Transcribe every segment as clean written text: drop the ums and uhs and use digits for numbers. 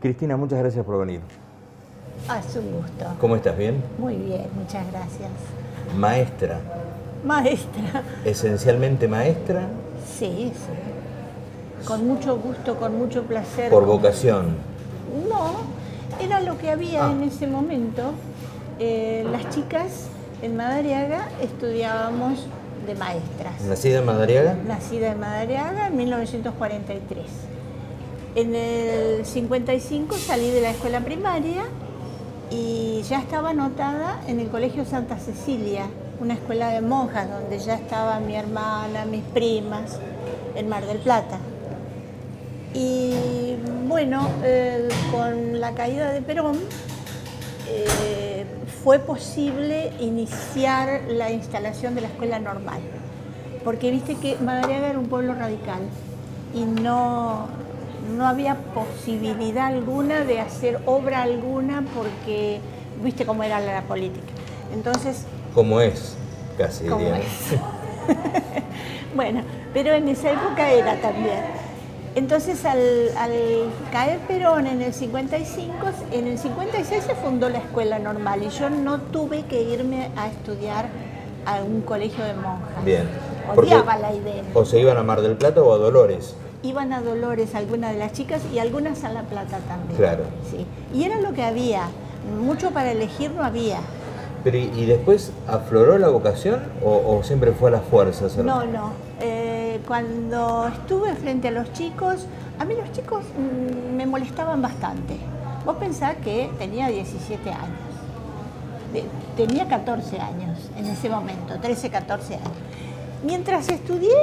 Cristina, muchas gracias por venir. Es un gusto. ¿Cómo estás? ¿Bien? Muy bien, muchas gracias. Maestra. Maestra. ¿Esencialmente maestra? Sí, sí. Con mucho gusto, con mucho placer. ¿Por vocación? No, era lo que había en ese momento. Las chicas en Madariaga estudiábamos de maestras. ¿Nacida en Madariaga? Nacida en Madariaga en 1943. En el 55 salí de la escuela primaria y ya estaba anotada en el Colegio Santa Cecilia, una escuela de monjas donde ya estaba mi hermana, mis primas, en Mar del Plata. Y bueno, con la caída de Perón fue posible iniciar la instalación de la escuela normal, porque viste que Madariaga era un pueblo radical y no había posibilidad alguna de hacer obra alguna porque viste cómo era la política. Entonces, ¿cómo es? Casi ¿cómo diría. es? Bueno, pero en esa época era también. Entonces, al caer Perón en el 55, en el 56 se fundó la escuela normal y yo no tuve que irme a estudiar a un colegio de monjas. Bien. Odiaba la idea. ¿O se iban a Mar del Plata o a Dolores? Iban a Dolores algunas de las chicas y algunas a La Plata también. Claro. Sí. Y era lo que había. Mucho para elegir no había. Pero, ¿y después afloró la vocación o siempre fue a la fuerza? No, no. Cuando estuve frente a los chicos, a mí los chicos me molestaban bastante. Vos pensás que tenía 17 años. Tenía 14 años en ese momento, 13, 14 años. Mientras estudié,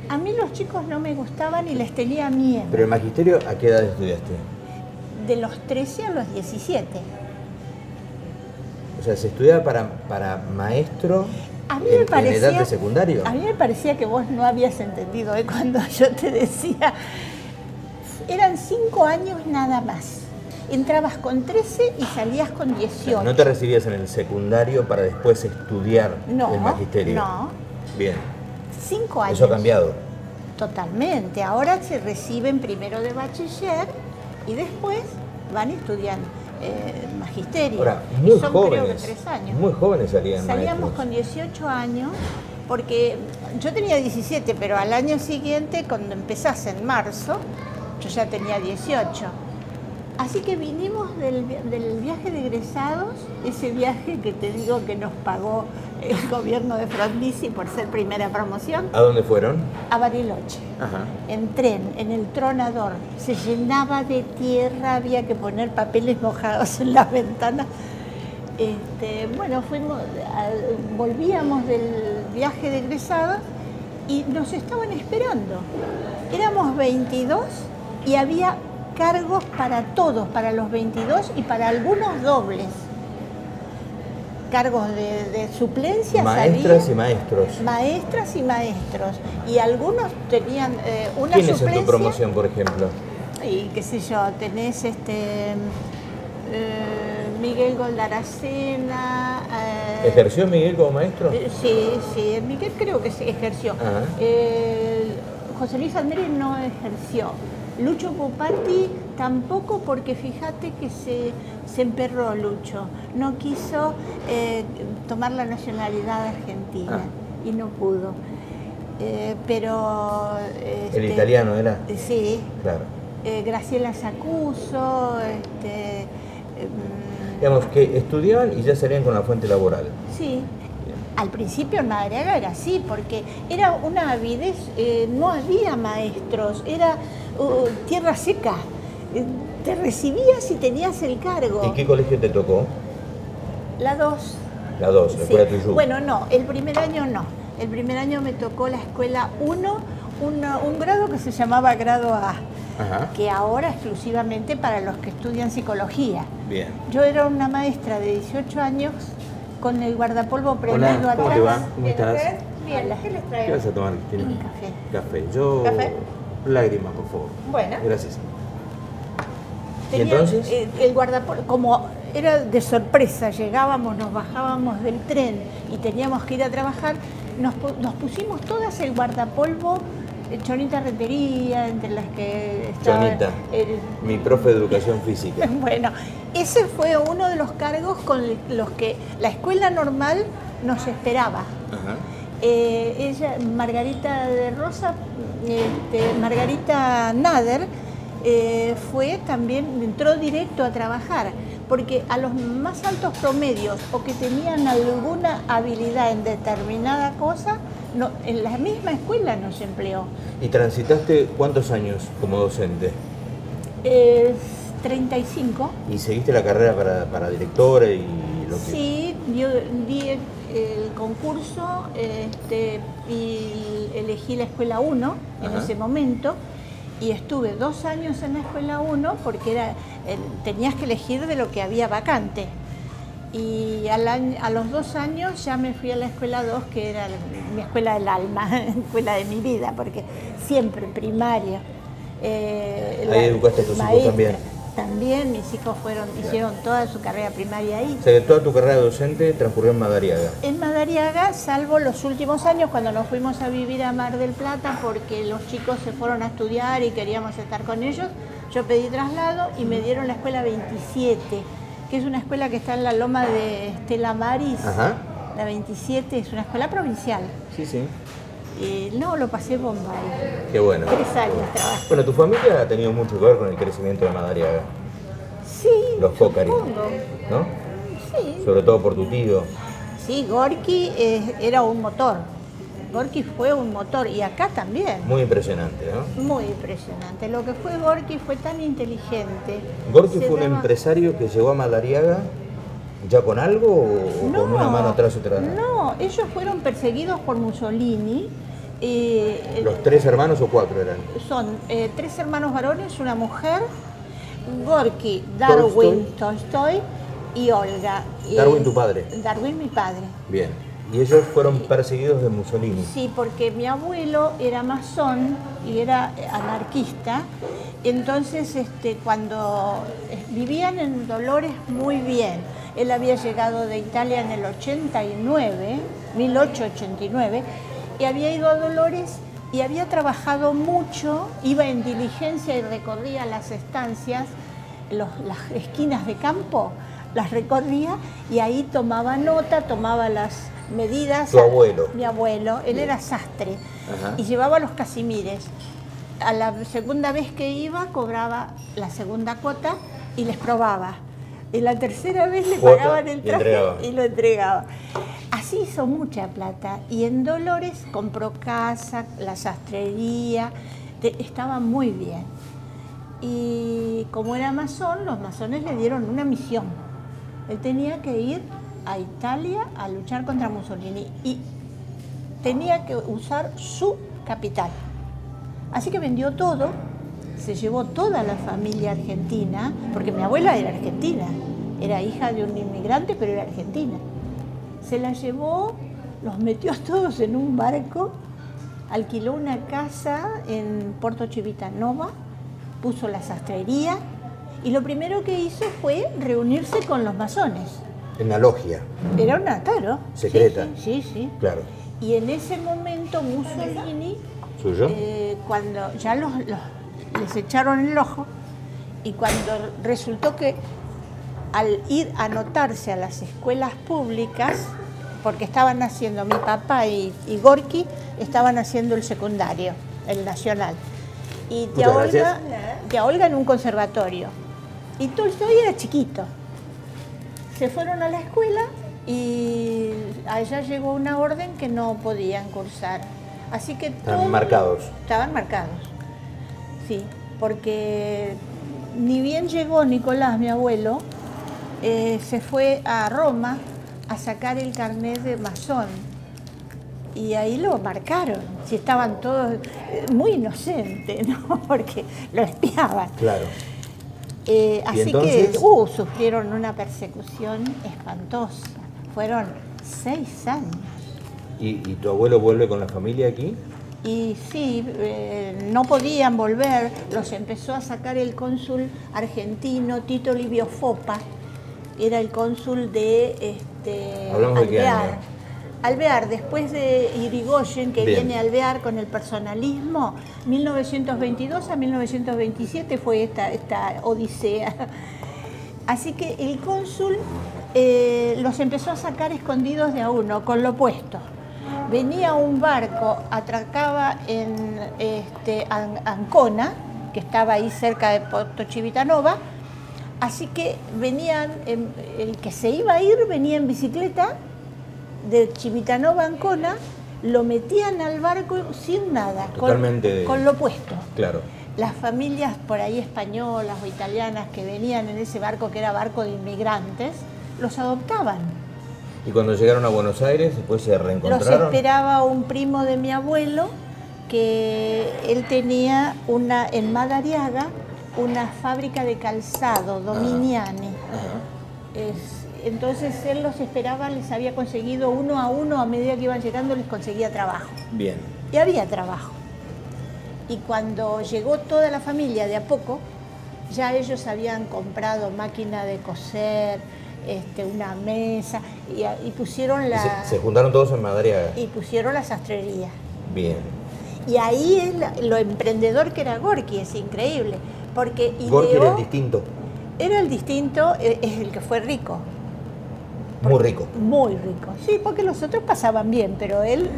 a mí los chicos no me gustaban y les tenía miedo. ¿Pero el magisterio a qué edad estudiaste? De los 13 a los 17. O sea, ¿se estudiaba para maestro en edad de secundario? A mí me parecía que vos no habías entendido cuando yo te decía, eran 5 años nada más. Entrabas con 13 y salías con 18. ¿No te recibías en el secundario para después estudiar el magisterio? No. Bien. 5 años. ¿Eso ha cambiado? Totalmente. Ahora se reciben primero de bachiller y después van estudiando magisterio. Ahora, muy son, jóvenes. creo que 3 años. Muy jóvenes salían. Salíamos maestros. con 18 años, porque yo tenía 17, pero al año siguiente, cuando empezás en marzo, yo ya tenía 18. Así que vinimos del viaje de egresados, ese viaje que te digo que nos pagó el gobierno de Frondizi por ser primera promoción. ¿A dónde fueron? A Bariloche. Ajá. En tren, en el tronador. Se llenaba de tierra, había que poner papeles mojados en las ventanas. Bueno, volvíamos del viaje de egresados y nos estaban esperando. Éramos 22 y había cargos para todos, para los 22 y para algunos dobles. Cargos de suplencia. Maestras y maestros. Maestras y maestros. Y algunos tenían una ¿Quién suplencia. es en tu promoción, por ejemplo? Y qué sé yo, tenés Miguel Goldaracena. ¿Ejerció Miguel como maestro? Sí, Miguel creo que sí ejerció. José Luis Almere no ejerció. Lucho Pupati tampoco, porque fíjate que se emperró Lucho. No quiso tomar la nacionalidad argentina y no pudo. Pero... ¿El italiano era? Sí. Claro. Graciela Sacuso, digamos que estudiaban y ya salían con la fuente laboral. Sí. Al principio en Madariaga era así, porque era una avidez, no había maestros, era tierra seca. Te recibías y tenías el cargo. ¿Y qué colegio te tocó? La 2. La 2, la escuela Tuyú. Bueno, no, el primer año no. El primer año me tocó la escuela 1, un grado que se llamaba grado A. Ajá. Que ahora exclusivamente para los que estudian psicología. Bien. Yo era una maestra de 18 años con el guardapolvo prendido atrás. ¿Cómo te va? ¿Cómo estás? Bien, ¿qué les traigo? ¿Qué vas a tomar? Un café. Café. Yo... ¿Café? Lágrima, por favor. Bueno. Gracias. Tenía, ¿y entonces? El guardapolvo, como era de sorpresa, llegábamos, nos bajábamos del tren y teníamos que ir a trabajar, nos pusimos todas el guardapolvo Chonita Rentería, entre las que estaba... Chonita, mi profe de educación física. Bueno, ese fue uno de los cargos con los que la escuela normal nos esperaba. Ajá. Ella, Margarita de Rosa, Margarita Nader, fue también, entró directo a trabajar, porque a los más altos promedios o que tenían alguna habilidad en determinada cosa, no, en la misma escuela nos empleó. ¿Y transitaste cuántos años como docente? 35. ¿Y seguiste la carrera para directora y lo que...? Sí, yo di el concurso y elegí la escuela 1 en ese momento, y estuve 2 años en la escuela 1 porque tenías que elegir de lo que había vacante. Y a los 2 años ya me fui a la escuela 2, que era mi escuela del alma, escuela de mi vida, porque siempre primaria. Ahí educaste a tus hijos también. También mis hijos hicieron toda su carrera primaria ahí. O sea, que toda tu carrera de docente transcurrió en Madariaga. En Madariaga, salvo los últimos años cuando nos fuimos a vivir a Mar del Plata porque los chicos se fueron a estudiar y queríamos estar con ellos, yo pedí traslado y me dieron la escuela 27, que es una escuela que está en la loma de Estela Maris. Ajá. La 27 es una escuela provincial. Sí, sí. No, lo pasé bomba ahí. Qué bueno. 3 años trabajé. Bueno, tu familia ha tenido mucho que ver con el crecimiento de Madariaga. Sí, Los Cócari, supongo. ¿no? Sí. Sobre todo por tu tío. Sí, Gorky era un motor. Gorky fue un motor y acá también. Muy impresionante, ¿no? Muy impresionante. Lo que fue Gorky fue tan inteligente. ¿Gorky fue un empresario que llegó a Madariaga ya con algo o con una mano atrás y otra atrás? No, ellos fueron perseguidos por Mussolini. ¿Los 3 hermanos o 4 eran? Son 3 hermanos varones, una mujer, Gorky, Darwin, Tolstoy y Olga. Darwin, tu padre. Darwin, mi padre. Bien. ¿Y ellos fueron perseguidos de Mussolini? Sí, porque mi abuelo era masón y era anarquista. Entonces, cuando vivían en Dolores muy bien. Él había llegado de Italia en el 89, 1889, y había ido a Dolores y había trabajado mucho, iba en diligencia y recorría las estancias, las esquinas de campo, las recorría y ahí tomaba nota, tomaba las medidas. ¿Tu abuelo? Mi abuelo, él era sastre. Ajá. Y llevaba los casimires. A la segunda vez que iba cobraba la segunda cuota y les probaba. Y la tercera vez le pagaban el traje y lo entregaba. Así hizo mucha plata. Y en Dolores compró casa, la sastrería, estaba muy bien. Y como era masón, los masones le dieron una misión. Él tenía que ir a Italia a luchar contra Mussolini y tenía que usar su capital. Así que vendió todo. Se llevó toda la familia argentina, porque mi abuela era argentina, era hija de un inmigrante, pero era argentina. Se la llevó, los metió a todos en un barco, alquiló una casa en Puerto Chivitanova, puso la sastrería y lo primero que hizo fue reunirse con los masones. En la logia. Era una, claro. Secreta. Sí, sí, sí. Claro. Y en ese momento Mussolini, ¿suyo? Cuando ya les echaron el ojo y cuando resultó que al ir a anotarse a las escuelas públicas, porque estaban haciendo, mi papá y Gorky estaban haciendo el secundario, el nacional, y tía Olga en un conservatorio, y Tolstoy era chiquito. Se fueron a la escuela y allá llegó una orden que no podían cursar. Así que estaban marcados. Estaban marcados. Sí, porque ni bien llegó Nicolás, mi abuelo, se fue a Roma a sacar el carnet de masón y ahí lo marcaron, si estaban todos muy inocentes, ¿no? Porque lo espiaban. Claro. Así entonces... que sufrieron una persecución espantosa, fueron 6 años. ¿Y tu abuelo vuelve con la familia aquí? Y sí, no podían volver, los empezó a sacar el cónsul argentino Tito Livio Fopa, era el cónsul de ¿Hablamos Alvear. de qué año? Alvear, después de Irigoyen, que Bien. viene a Alvear con el personalismo, 1922 a 1927 fue esta odisea. Así que el cónsul los empezó a sacar escondidos de a uno, con lo opuesto. Venía un barco, atracaba en Ancona, que estaba ahí cerca de Porto Civitanova, así que venían, el que se iba a ir venía en bicicleta de Civitanova a Ancona, lo metían al barco sin nada, Totalmente con lo opuesto. Claro. Las familias por ahí españolas o italianas que venían en ese barco, que era barco de inmigrantes, los adoptaban. Y cuando llegaron a Buenos Aires, después se Los reencontraron. esperaba un primo de mi abuelo, que él tenía en Madariaga una fábrica de calzado, Dominiani. Entonces él los esperaba, les había conseguido uno, a medida que iban llegando les conseguía trabajo. Bien. Y había trabajo. Y cuando llegó toda la familia de a poco, ya ellos habían comprado máquina de coser, una mesa, y pusieron Se juntaron todos en Madariaga. y pusieron la sastrería. Bien. Y ahí es lo emprendedor que era Gorki, es increíble. Porque Gorki era el ideó, distinto. era el distinto, es el que fue rico. Muy rico. Muy rico. Sí, porque los otros pasaban bien, pero él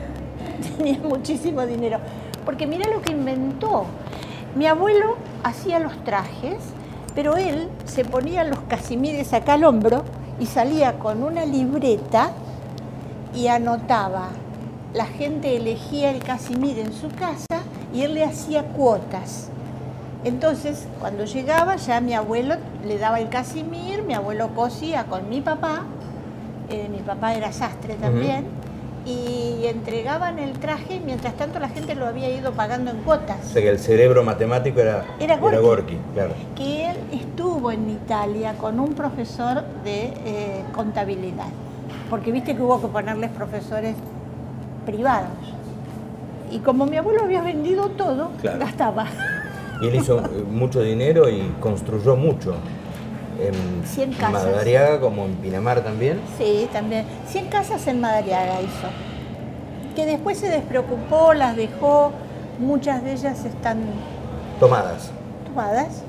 tenía muchísimo dinero. Porque mira lo que inventó. Mi abuelo hacía los trajes, pero él se ponía los casimires acá al hombro y salía con una libreta y anotaba. La gente elegía el casimir en su casa y él le hacía cuotas. Entonces, cuando llegaba, ya mi abuelo le daba el casimir, mi abuelo cosía con mi papá era sastre también, y entregaban el traje, y mientras tanto la gente lo había ido pagando en cuotas. O sea que el cerebro matemático era Gorki, claro. Que él estuvo en Italia con un profesor de contabilidad, porque viste que hubo que ponerles profesores privados. Y como mi abuelo había vendido todo, Claro. gastaba. Y él hizo mucho dinero y construyó mucho. En 100 casas. Madariaga como en Pinamar también. Sí, también. 100 casas en Madariaga hizo. Que después se despreocupó, las dejó, muchas de ellas están Tomadas. tomadas.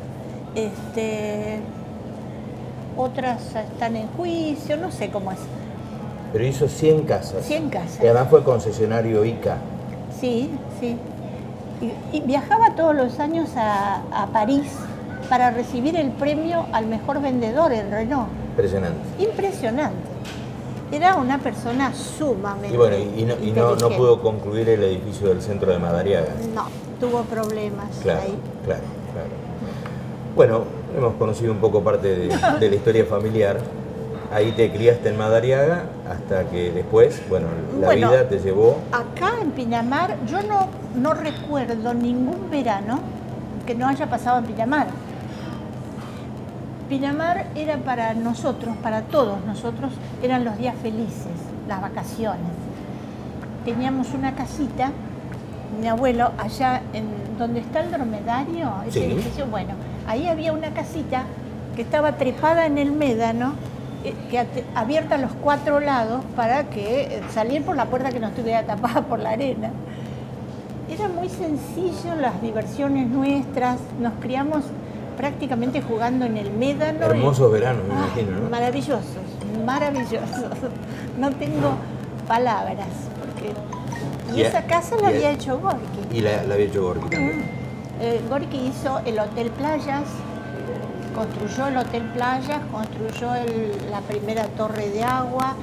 Otras están en juicio, no sé cómo es. Pero hizo 100 casas. 100 casas. Y además fue concesionario ICA. Sí, sí. Y viajaba todos los años a París para recibir el premio al mejor vendedor en Renault. Impresionante. Impresionante. Era una persona sumamente Y bueno, y no inteligente. pudo concluir el edificio del centro de Madariaga. No, tuvo problemas Claro, ahí. claro. Bueno, hemos conocido un poco parte de la historia familiar. Ahí te criaste en Madariaga hasta que después, bueno, la vida te llevó. Acá en Pinamar, yo no recuerdo ningún verano que no haya pasado en Pinamar. Pinamar era para nosotros, para todos nosotros, eran los días felices, las vacaciones. Teníamos una casita, mi abuelo, allá en donde está el dromedario, ese Sí. edificio, bueno, ahí había una casita que estaba trepada en el médano, abierta a los 4 lados para que salir por la puerta que no estuviera tapada por la arena. Era muy sencillo las diversiones nuestras, nos criamos prácticamente jugando en el médano. Hermosos veranos, me imagino, ¿no? Maravillosos, maravillosos. No tengo palabras. Y esa casa la había hecho Gorki. Y la había hecho Gorki también. Gorki hizo el Hotel Playas, construyó el Hotel Playas, construyó la primera torre de agua,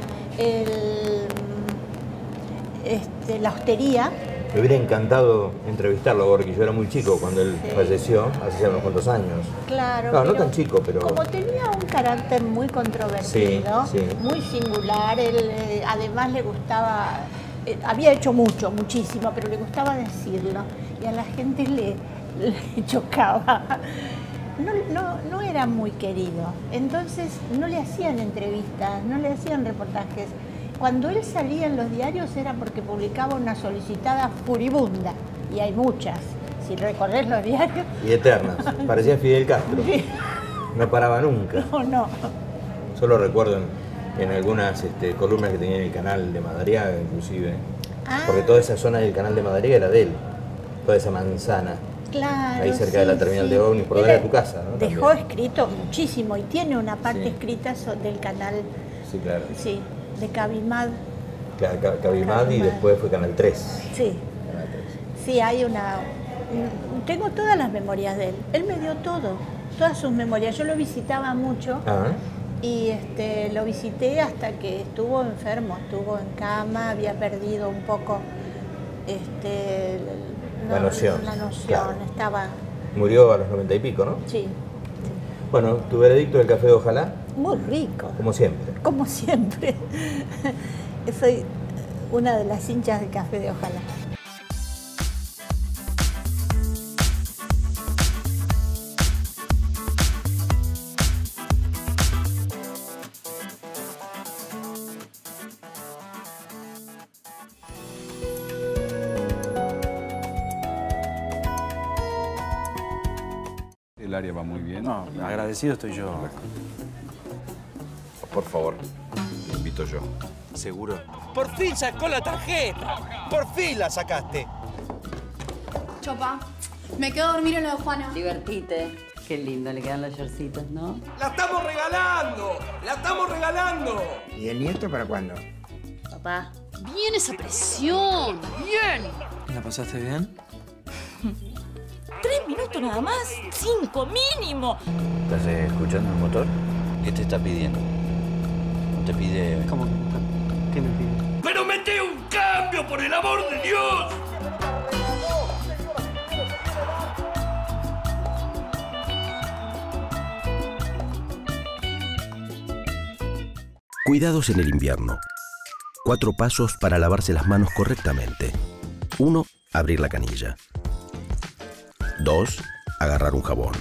la hostería. Me hubiera encantado entrevistarlo a Gorki. Yo era muy chico cuando él falleció, hace unos cuantos años. Claro. No tan chico, pero... Como tenía un carácter muy controvertido, muy singular, él además le gustaba, había hecho muchísimo, pero le gustaba decirlo y a la gente le chocaba. No era muy querido, entonces no le hacían entrevistas, no le hacían reportajes. Cuando él salía en los diarios era porque publicaba una solicitada furibunda, y hay muchas, si recorres los diarios. Y eternas, parecía Fidel Castro, no paraba nunca. No. Solo recuerdo en algunas columnas que tenía en el canal de Madariaga, inclusive. Ah. Porque toda esa zona del canal de Madariaga era de él, toda esa manzana. Claro, Ahí cerca de la terminal de ómnibus, por donde era tu casa, ¿no? Dejó También. escrito muchísimo y tiene una parte escrita del canal, Sí, claro. sí, de Cabimad. Claro, Cabimad y después fue Canal 3. Sí, Canal 3. sí, hay una... Tengo todas las memorias de él. Él me dio todo, todas sus memorias. Yo lo visitaba mucho. Ah, Y lo visité hasta que estuvo enfermo, estuvo en cama, había perdido un poco la noción. La noción, Claro. estaba... Murió a los 90 y pico, ¿no? Sí, Bueno, tu veredicto del café de Ojalá, muy rico, como siempre. como siempre. Soy una de las hinchas de Café de Ojalá. El área va muy bien. No, agradecido estoy yo. Por favor, te invito yo. ¿Seguro? ¡Por fin sacó la tarjeta! ¡Por fin la sacaste! Chopa, me quedo a dormir en lo de Juana. Divertite. Qué lindo le quedan los shortcitos, ¿no? ¡La estamos regalando! ¡La estamos regalando! ¿Y el nieto para cuándo? Papá. Bien esa presión, bien. ¿La pasaste bien? 3 minutos nada más, 5 mínimo. ¿Estás escuchando el motor? ¿Qué te está pidiendo? No te pide... ¿Cómo? ¿Qué me pide? ¡Pero mete un cambio, por el amor de Dios! Cuidados en el invierno. 4 pasos para lavarse las manos correctamente. 1. Abrir la canilla. 2. Agarrar un jabón.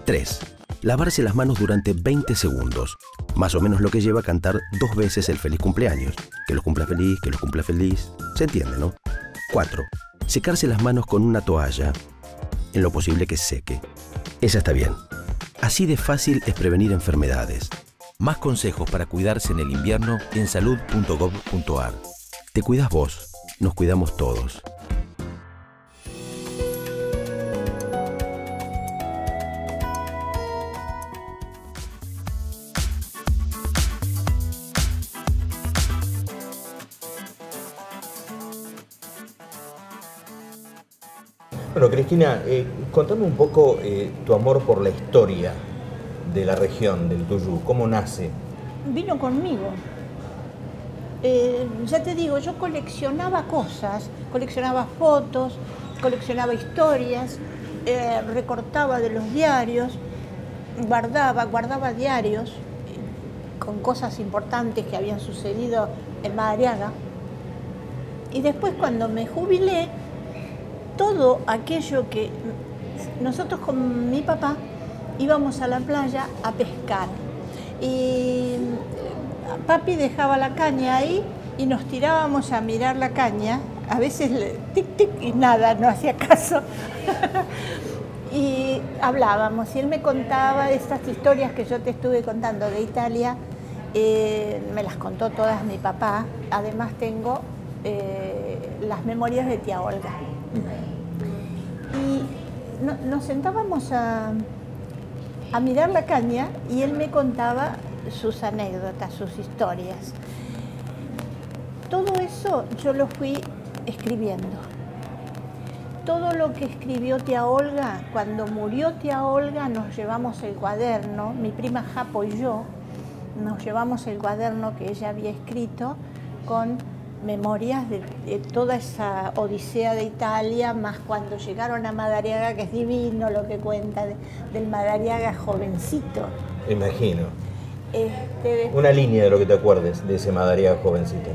3. Lavarse las manos durante 20 segundos. Más o menos lo que lleva a cantar 2 veces el feliz cumpleaños. Que los cumpla feliz, que los cumpla feliz. Se entiende, ¿no? 4. Secarse las manos con una toalla. En lo posible que seque. Esa está bien. Así de fácil es prevenir enfermedades. Más consejos para cuidarse en el invierno en salud.gov.ar. Te cuidas vos, nos cuidamos todos. Bueno, Cristina, contame un poco tu amor por la historia de la región del Tuyú. ¿Cómo nace? Vino conmigo. Ya te digo, yo coleccionaba cosas, coleccionaba fotos, coleccionaba historias, recortaba de los diarios, guardaba diarios con cosas importantes que habían sucedido en Madariaga. Y después, cuando me jubilé, todo aquello que nosotros con mi papá íbamos a la playa a pescar. Y papi dejaba la caña ahí y nos tirábamos a mirar la caña. A veces tic, tic y nada, no hacía caso. Y hablábamos y él me contaba estas historias que yo te estuve contando de Italia. Me las contó todas mi papá. Además tengo las memorias de tía Olga. Y nos sentábamos a mirar la caña y él me contaba sus anécdotas, sus historias. Todo eso yo lo fui escribiendo. Todo lo que escribió tía Olga, cuando murió tía Olga nos llevamos el cuaderno, mi prima Japo y yo, nos llevamos el cuaderno que ella había escrito con memorias de toda esa odisea de Italia, más cuando llegaron a Madariaga, que es divino lo que cuenta del Madariaga jovencito. Imagino. Una línea de lo que te acuerdes de ese Madariaga jovencito.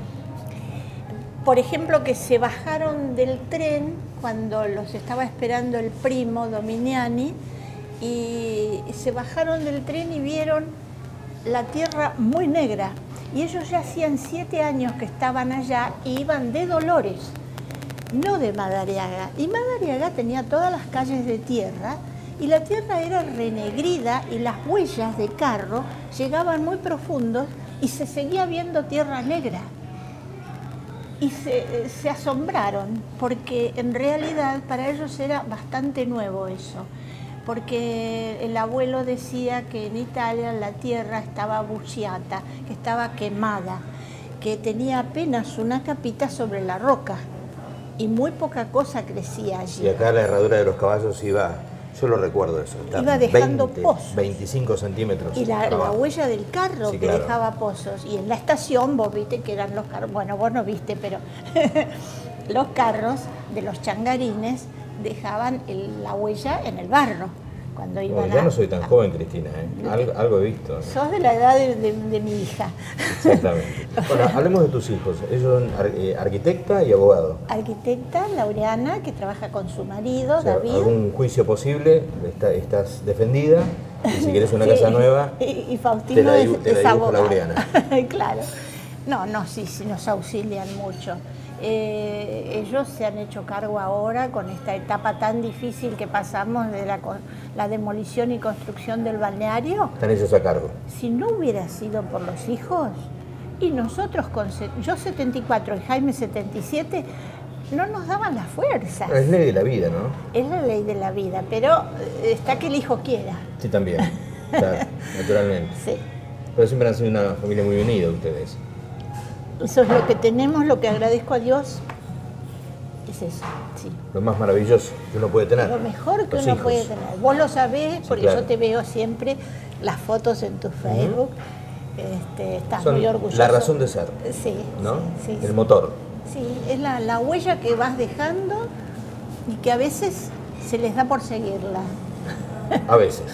Por ejemplo, que se bajaron del tren cuando los estaba esperando el primo Dominiani y se bajaron del tren y vieron la tierra muy negra. Y ellos ya hacían 7 años que estaban allá y iban de Dolores, no de Madariaga. Y Madariaga tenía todas las calles de tierra y la tierra era renegrida y las huellas de carro llegaban muy profundos y se seguía viendo tierra negra. Y se asombraron, porque en realidad para ellos era bastante nuevo eso, porque el abuelo decía que en Italia la tierra estaba bucciata, que estaba quemada, que tenía apenas una capita sobre la roca y muy poca cosa crecía allí. Y acá la herradura de los caballos iba, yo lo recuerdo eso, iba dejando pozos. 25 centímetros. Y la huella del carro que dejaba pozos. Y en la estación vos viste que eran los carros, bueno, vos no viste, pero los carros de los changarines dejaban la huella en el barro. Cuando iban ya no soy tan joven, Cristina, ¿eh? Algo he visto. Sos de la edad de mi hija. Exactamente. Bueno, hablemos de tus hijos. Ellos son arquitecta y abogado. Arquitecta, Laureana, que trabaja con su marido, David. ¿Algún juicio posible? Estás defendida. Y si querés una casa nueva, y Faustino te la dibujo Laureana. Claro. No, sí, nos auxilian mucho. Ellos se han hecho cargo ahora con esta etapa tan difícil que pasamos de la demolición y construcción del balneario. Están ellos a cargo. Si no hubiera sido por los hijos, y nosotros, yo 74 y Jaime 77, no nos daban las fuerzas. Es ley de la vida, ¿no? Es la ley de la vida, pero está que el hijo quiera. Sí, también, claro, naturalmente. Sí. Pero siempre han sido una familia muy unida ustedes. Eso es lo que tenemos, lo que agradezco a Dios, es eso, sí. Lo más maravilloso que uno puede tener. Lo mejor que uno puede tener. Vos lo sabés, porque yo te veo siempre las fotos en tu Facebook. Estás muy orgulloso. La razón de ser, sí, ¿no? Sí, el motor. Sí, es la huella que vas dejando y que a veces se les da por seguirla. A veces.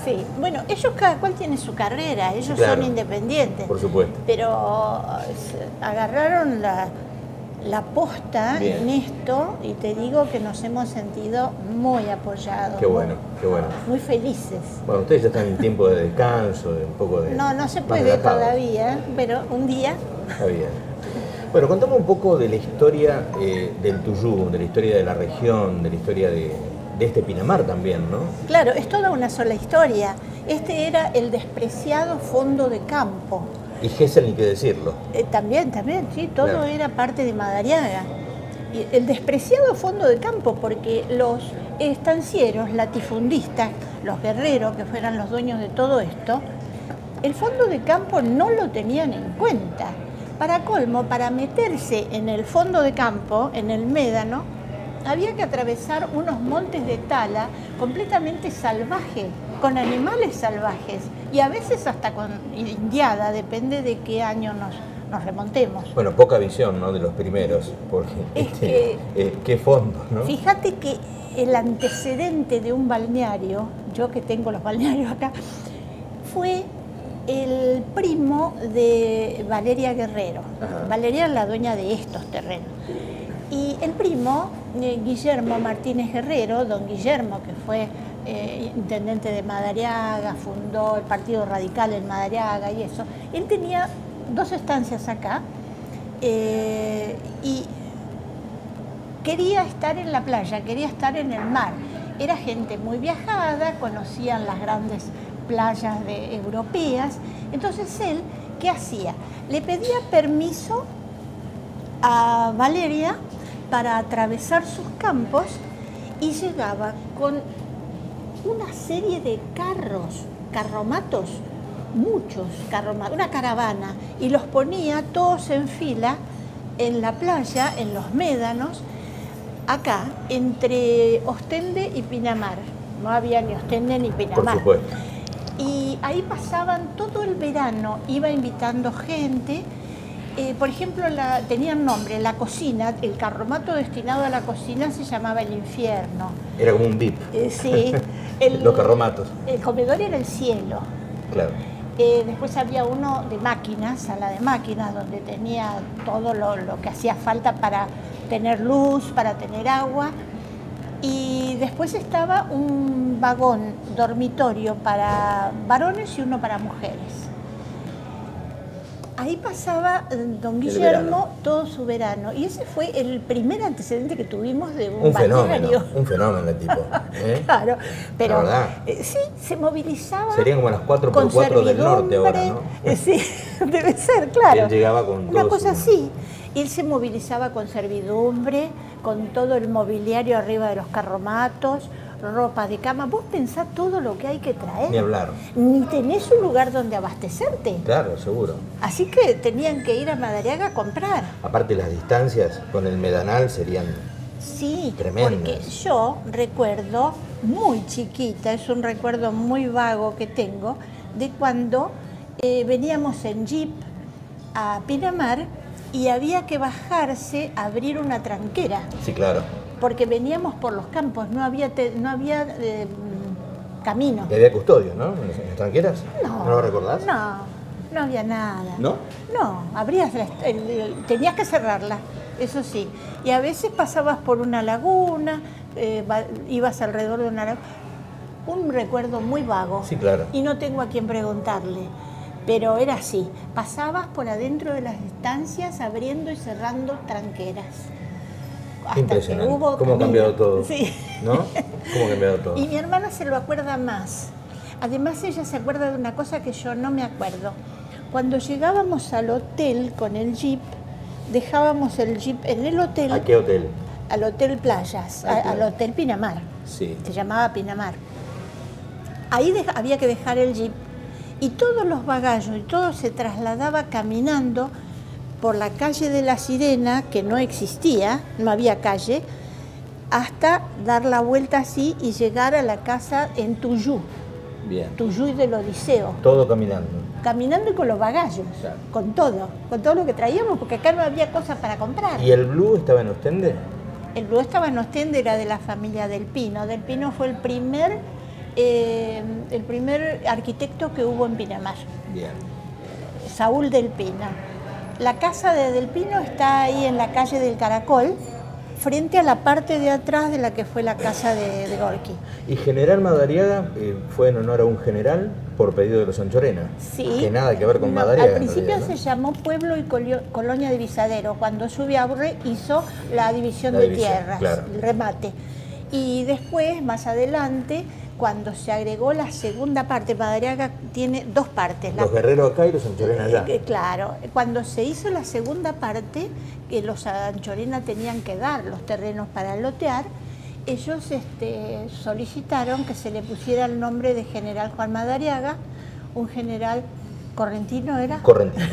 Sí, bueno, ellos cada cual tiene su carrera, ellos son independientes. Por supuesto. Pero agarraron la posta en esto y te digo que nos hemos sentido muy apoyados. Qué bueno, qué bueno. Muy felices. Bueno, ustedes ya están en tiempo de descanso, de un poco de... No se puede todavía, pero un día... Está bien. Bueno, contame un poco de la historia del Tuyú, de la historia de la región, de la historia de este Pinamar también, ¿no? Claro, es toda una sola historia. Este era el despreciado fondo de campo. Y Gesell, ni qué decirlo. También, sí, todo era parte de Madariaga. Y el despreciado fondo de campo, porque los estancieros, latifundistas, los guerreros, que fueran los dueños de todo esto, el fondo de campo no lo tenían en cuenta. Para colmo, para meterse en el fondo de campo, en el médano, había que atravesar unos montes de tala completamente salvajes, con animales salvajes y a veces hasta con indiada, depende de qué año nos remontemos. Bueno, poca visión, ¿no?, de los primeros, porque qué fondo, ¿no? Fíjate que el antecedente de un balneario, yo que tengo los balnearios acá, fue el primo de Valeria Guerrero. Ajá. Valeria es la dueña de estos terrenos. Y el primo, Guillermo Martínez Guerrero, don Guillermo, que fue intendente de Madariaga, fundó el Partido Radical en Madariaga y eso, él tenía 2 estancias acá y quería estar en la playa, quería estar en el mar. Era gente muy viajada, conocían las grandes playas europeas. Entonces él, ¿qué hacía? Le pedía permiso a Valeria para atravesar sus campos y llegaba con una serie de carromatos, muchos carromatos, una caravana, y los ponía todos en fila en la playa, en los médanos, acá, entre Ostende y Pinamar. No había ni Ostende ni Pinamar. Por supuesto. Y ahí pasaban todo el verano, iba invitando gente. Por ejemplo, tenían nombre, la cocina, el carromato destinado a la cocina se llamaba El Infierno. Era como un VIP. Sí. Los carromatos. El comedor era El Cielo. Claro. Después había uno de máquinas, sala de máquinas, donde tenía todo lo que hacía falta para tener luz, para tener agua. Y después estaba un vagón dormitorio para varones y uno para mujeres. Ahí pasaba don Guillermo todo su verano. Y ese fue el primer antecedente que tuvimos de un balneario. Un fenómeno el tipo. Claro, pero la verdad. sí, se movilizaba. Serían como las 4x4 del norte ahora, ¿no? Sí, debe ser, claro. Y él llegaba con una todo cosa así. Él se movilizaba con servidumbre, con todo el mobiliario arriba de los carromatos, ropa de cama. Vos pensás todo lo que hay que traer. Ni hablar. Ni tenés un lugar donde abastecerte. Claro, seguro. Así que tenían que ir a Madariaga a comprar. Aparte las distancias con el Medanal serían tremendas. Porque yo recuerdo, muy chiquita, es un recuerdo muy vago que tengo, de cuando veníamos en jeep a Pinamar y había que bajarse a abrir una tranquera. Sí, claro. Porque veníamos por los campos, no había camino. Y había custodios, ¿no? ¿En las tranqueras? No. ¿No lo recordás? No había nada. ¿No? No, abrías tenías que cerrarla, eso sí. Y a veces pasabas por una laguna, ibas alrededor de una laguna. Un recuerdo muy vago. Sí, claro. Y no tengo a quién preguntarle. Pero era así, pasabas por adentro de las estancias abriendo y cerrando tranqueras. Hasta impresionante. que hubo ¿Cómo ha cambiado todo? Sí. ¿No? ¿Cómo ha cambiado todo? Y mi hermana se lo acuerda más. Además, ella se acuerda de una cosa que yo no me acuerdo. Cuando llegábamos al hotel con el jeep, dejábamos el jeep en el hotel. ¿A qué hotel? Al Hotel Playas, al Hotel Pinamar. Sí. Se llamaba Pinamar. Ahí había que dejar el jeep y todos los bagallos y todo se trasladaba caminando por la calle de la Sirena, que no existía, no había calle, hasta dar la vuelta así y llegar a la casa en Tuyú. Bien. Tuyú y del Odiseo. Todo caminando. Caminando y con los bagallos, claro. con todo lo que traíamos, porque acá no había cosas para comprar. ¿Y el Blue estaba en Ostende? El Blue estaba en Ostende, era de la familia Del Pino. Del Pino fue el primer arquitecto que hubo en Pinamar. Bien. Saúl Del Pino. La casa de Del Pino está ahí en la calle del Caracol, frente a la parte de atrás de la que fue la casa de Gorki. ¿Y General Madariaga fue en honor a un general por pedido de los Anchorena? Sí. Que nada que ver con Madariaga. Al principio realidad, ¿no? se llamó Pueblo y Colonia de Visadero, cuando Zubiaurre hizo la división de tierras, claro. El remate. Y después, más adelante, cuando se agregó la segunda parte, Madariaga tiene dos partes. Los guerreros acá y los Anchorena allá. Claro, cuando se hizo la segunda parte, que los Anchorena tenían que dar los terrenos para lotear, ellos solicitaron que se le pusiera el nombre de General Juan Madariaga, un general correntino, ¿era? Correntino.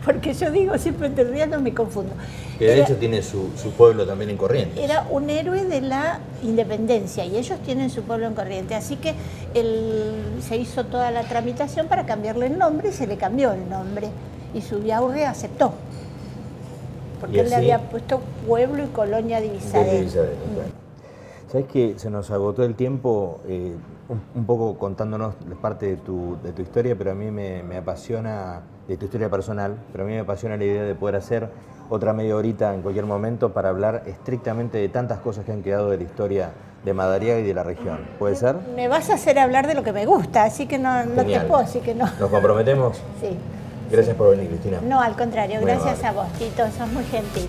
Porque yo digo, siempre entre días no me confundo. Que de hecho tiene su pueblo también en Corrientes. Era un héroe de la independencia y ellos tienen su pueblo en Corrientes. Así que se hizo toda la tramitación para cambiarle el nombre y se le cambió el nombre. Y Zubiaurre aceptó. Porque él le había puesto Pueblo y Colonia de Visadero. ¿Sabes que se nos agotó el tiempo? Un poco contándonos parte de tu historia, pero a mí me apasiona, de tu historia personal, pero a mí me apasiona la idea de poder hacer otra media horita en cualquier momento para hablar estrictamente de tantas cosas que han quedado de la historia de Madariaga y de la región. ¿Puede ser? Me vas a hacer hablar de lo que me gusta, así que no te puedo decir que no. ¿Nos comprometemos? Sí. Gracias por venir, Cristina. No, al contrario, Muy gracias amable. a vos, Tito, sos muy gentil.